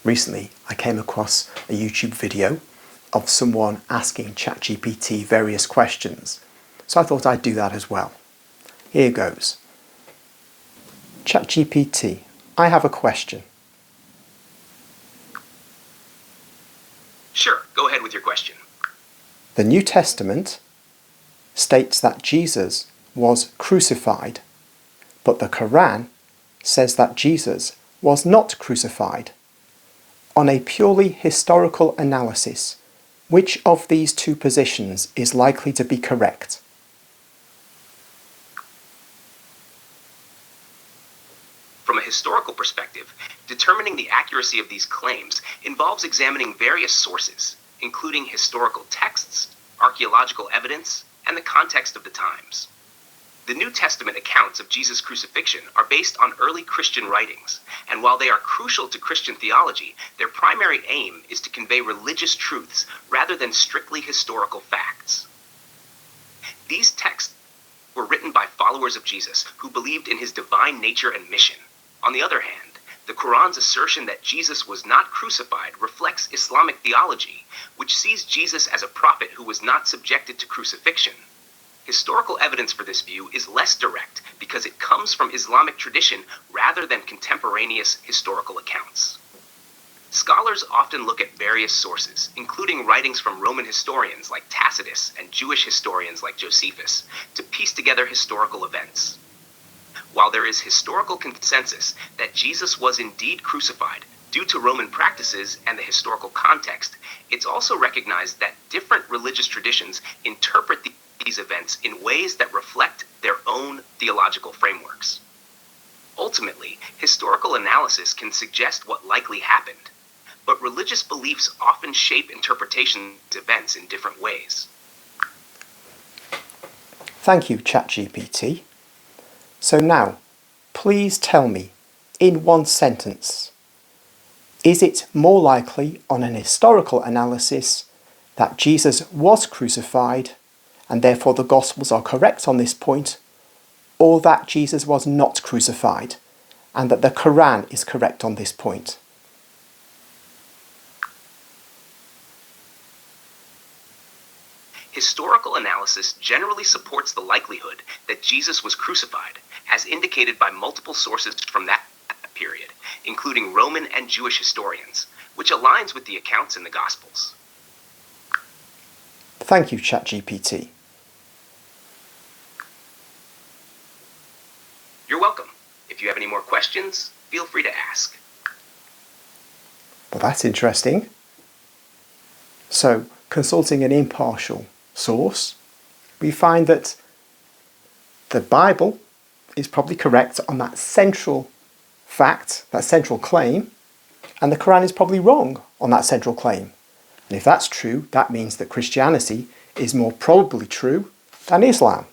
Recently, I came across a YouTube video of someone asking ChatGPT various questions, so I thought I'd do that as well. Here goes. ChatGPT, I have a question. Sure, go ahead with your question. The New Testament states that Jesus was crucified, but the Qur'an says that Jesus was not crucified. On a purely historical analysis, which of these two positions is likely to be correct? From a historical perspective, determining the accuracy of these claims involves examining various sources, including historical texts, archaeological evidence, and the context of the times. The New Testament accounts of Jesus' crucifixion are based on early Christian writings, and while they are crucial to Christian theology, their primary aim is to convey religious truths rather than strictly historical facts. These texts were written by followers of Jesus who believed in his divine nature and mission. On the other hand, the Qur'an's assertion that Jesus was not crucified reflects Islamic theology, which sees Jesus as a prophet who was not subjected to crucifixion. Historical evidence for this view is less direct because it comes from Islamic tradition rather than contemporaneous historical accounts. Scholars often look at various sources, including writings from Roman historians like Tacitus and Jewish historians like Josephus, to piece together historical events. While there is historical consensus that Jesus was indeed crucified due to Roman practices and the historical context, it's also recognized that different religious traditions interpret these events in ways that reflect their own theological frameworks. Ultimately, historical analysis can suggest what likely happened, but religious beliefs often shape interpretations of events in different ways. Thank you, ChatGPT. So now, please tell me, in one sentence, is it more likely on an historical analysis that Jesus was crucified and therefore the Gospels are correct on this point, or that Jesus was not crucified and that the Qur'an is correct on this point? Historical analysis generally supports the likelihood that Jesus was crucified, as indicated by multiple sources from that period, including Roman and Jewish historians, which aligns with the accounts in the Gospels. Thank you, ChatGPT. You're welcome. If you have any more questions, feel free to ask. Well, that's interesting. So, consulting an impartial source, we find that the Bible is probably correct on that central fact, that central claim, and the Quran is probably wrong on that central claim. And if that's true, that means that Christianity is more probably true than Islam.